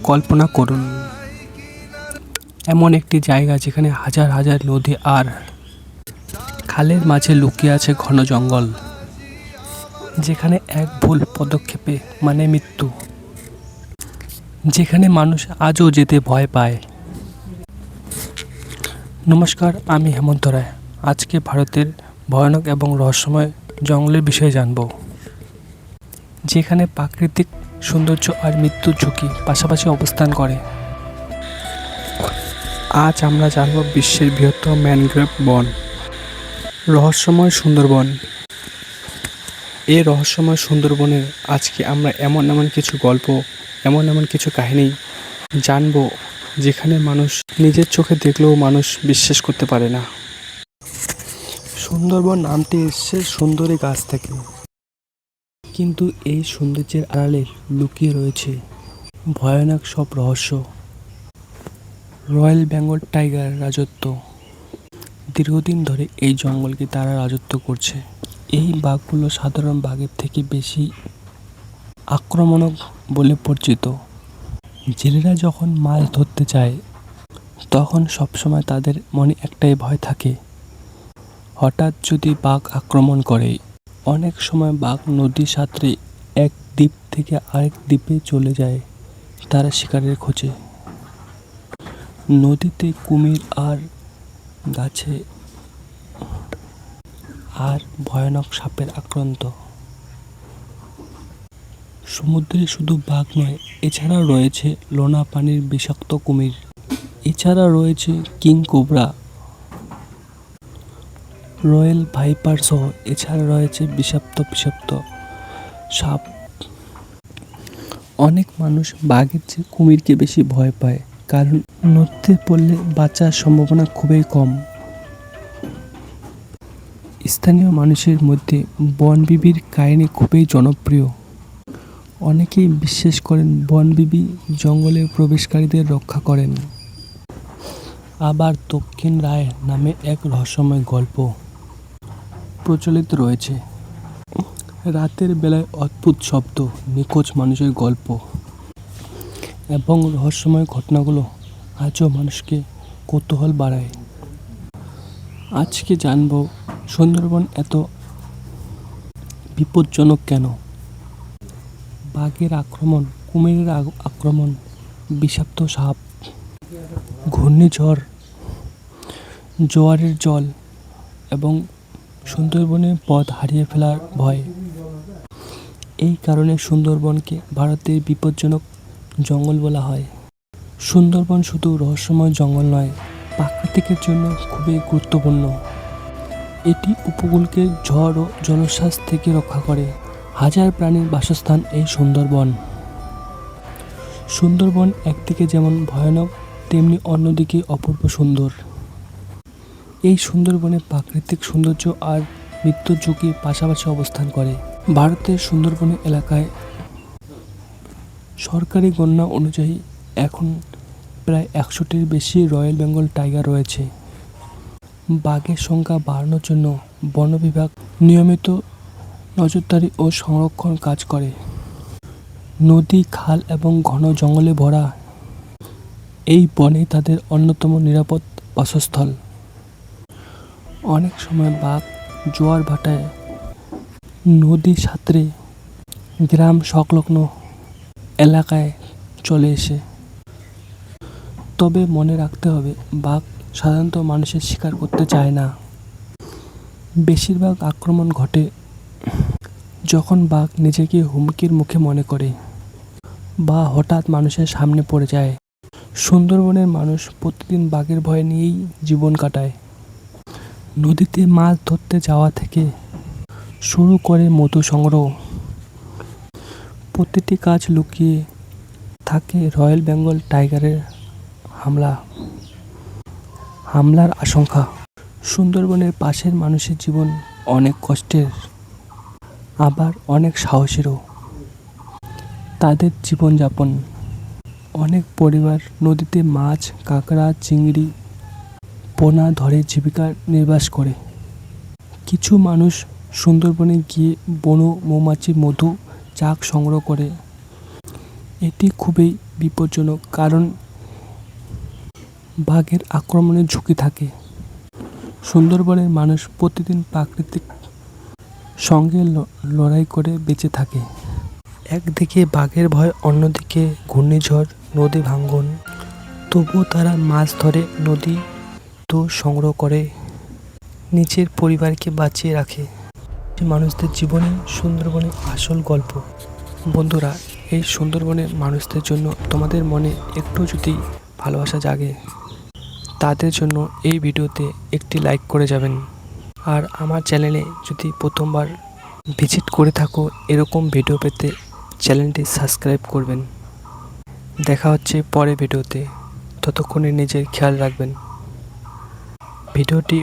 কল্পনা করুন, এমন একটি জায়গা যেখানে হাজার হাজার নদী আর খালের মাঝে লুকিয়ে আছে ঘন জঙ্গল, যেখানে এক ভুল পদক্ষেপে মানে মৃত্যু, যেখানে মানুষ আজও যেতে ভয় পায়। নমস্কার, আমি হেমন্ত রায়। আজকে ভারতের ভয়ানক এবং রহস্যময় জঙ্গলের বিষয়ে জানব, যেখানে প্রাকৃতিক সৌন্দর্য আর মৃত্যুর ঝুঁকি পাশাপাশি অবস্থান করে। আজ আমরা জানব বিশ্বের বৃহত্তম ম্যানগ্রোভ বন, রহস্যময় সুন্দরবন। এই রহস্যময় সুন্দরবনের আজকে আমরা এমন কিছু গল্প, এমন কিছু কাহিনী জানব, যেখানে মানুষ নিজের চোখে দেখলেও মানুষ বিশ্বাস করতে পারে না। সুন্দরবন নামটি এসেছে সুন্দরী গাছ থেকে, কিন্তু এই সৌন্দর্যের আড়ালে লুকিয়ে রয়েছে ভয়ানক সব রহস্য। রয়্যাল বেঙ্গল টাইগার রাজত্ব। দীর্ঘদিন ধরে এই জঙ্গলকে তারা রাজত্ব করছে। এই বাঘগুলো সাধারণ বাঘের থেকে বেশি আক্রমণক বলে পরিচিত। জেলেরা যখন মাছ ধরতে যায়, তখন সবসময় তাদের মনে একটাই ভয় থাকে, হঠাৎ যদি বাঘ আক্রমণ করে। অনেক সময় বাঘ নদী সাঁতরে এক দ্বীপ থেকে আরেক দ্বীপে চলে যায় তারা শিকারের খোঁজে। নদীতে কুমির আর গাছে আর ভয়ানক সাপের আক্রান্ত। সমুদ্রে শুধু বাঘ নয়, এছাড়াও রয়েছে লোনা পানির বিষাক্ত কুমির, এছাড়া রয়েছে কিং কোবরা, রয়্যাল ভাইপার সহ এছাড়া রয়েছে বিষাক্ত সাপ। অনেক মানুষ বাঘের চেয়ে কুমিরকে বেশি ভয় পায়, কারণ নদীতে পড়লে বাঁচার সম্ভাবনা খুবই কম। স্থানীয় মানুষের মধ্যে বনবিবির কাহিনী খুবই জনপ্রিয়। অনেকেই বিশ্বাস করেন বনবিবি জঙ্গলে প্রবেশকারীদের রক্ষা করেন। আবার দক্ষিণ রায় নামে এক রহস্যময় গল্প প্রচলিত রয়েছে। রাতের বেলায় অদ্ভুত শব্দ, নিখোঁজ মানুষের গল্প এবং রহস্যময় ঘটনাগুলো আজও মানুষকে কৌতূহল বাড়ায়। আজকে জানব সুন্দরবন এত বিপজ্জনক কেন। বাঘের আক্রমণ, কুমিরের আক্রমণ, বিষাক্ত সাপ, ঘূর্ণিঝড়, জোয়ারের জল এবং সুন্দরবনের পথ হারিয়ে ফেলার ভয়। এই কারণে সুন্দরবনকে ভারতের বিপজ্জনক জঙ্গল বলা হয়। সুন্দরবন শুধু রহস্যময় জঙ্গল নয়, প্রাকৃতিকের জন্য খুবই গুরুত্বপূর্ণ। এটি উপকূলকে ঝড় ও জলোচ্ছ্বাস থেকে রক্ষা করে। হাজার প্রাণীর বাসস্থান এই সুন্দরবন। সুন্দরবন একদিকে যেমন ভয়ানক, তেমনি অন্যদিকে অপূর্ব সুন্দর। এই সুন্দরবনে প্রাকৃতিক সৌন্দর্য আর মৃত্যুর ঝুঁকি পাশাপাশি অবস্থান করে। ভারতের সুন্দরবন এলাকায় সরকারি গণনা অনুযায়ী এখন প্রায় 100টির বেশি রয়্যাল বেঙ্গল টাইগার রয়েছে। বাঘের সংখ্যা বাড়ানোর জন্য বন বিভাগ নিয়মিত নজরদারি ও সংরক্ষণ কাজ করে। নদী, খাল এবং ঘন জঙ্গলে ভরা এই বনে তাদের অন্যতম নিরাপদ বাসস্থল। অনেক সময় বাঘ জোয়ার ভাটায় নদী সাঁতরে গ্রাম সংলগ্ন এলাকায় চলে এসে। তবে মনে রাখতে হবে, বাঘ সাধারণত মানুষের শিকার করতে চায় না। বেশিরভাগ আক্রমণ ঘটে যখন বাঘ নিজেকে হুমকির মুখে মনে করে বা হঠাৎ মানুষের সামনে পড়ে যায়। সুন্দরবনের মানুষ প্রতিদিন বাঘের ভয় নিয়েই জীবন কাটায়। নদীতে মাছ ধরতে যাওয়া থেকে শুরু করে মধু সংগ্রহ, প্রতিটি কাজ লুকিয়ে থাকে রয়্যাল বেঙ্গল টাইগারের হামলার আশঙ্কা। সুন্দরবনের পাশের মানুষের জীবন অনেক কষ্টের, আবার অনেক সাহসেরও। তাদের জীবনযাপন, অনেক পরিবার নদীতে মাছ, কাঁকড়া, চিংড়ি, পোনা ধরে জীবিকা নির্বাহ করে। কিছু মানুষ সুন্দরবনে গিয়ে বন মৌমাছি, মধু, চাক সংগ্রহ করে। এটি খুবই বিপজ্জনক, কারণ বাঘের আক্রমণের ঝুঁকি থাকে। সুন্দরবনের মানুষ প্রতিদিন প্রাকৃতিক সঙ্গে লড়াই করে বেঁচে থাকে। একদিকে বাঘের ভয়, অন্যদিকে ঘূর্ণিঝড়, নদী ভাঙ্গন। তবুও তারা মাছ ধরে, নদী তো সংগ্রহ করে, নিজের পরিবারকে বাঁচিয়ে রাখে। মানুষদের জীবনে সুন্দরবনের আসল গল্প। বন্ধুরা, এই সুন্দরবনের মানুষদের জন্য তোমাদের মনে একটু যদি ভালোবাসা জাগে, তাদের জন্য এই ভিডিওতে একটি লাইক করে যাবেন। আর আমার চ্যানেলে যদি প্রথমবার ভিজিট করে থাকো, এরকম ভিডিও পেতে চ্যানেলটি সাবস্ক্রাইব করবেন। দেখা হচ্ছে পরের ভিডিওতে। ততক্ষণে নিজের খেয়াল রাখবেন। ভিডিওটি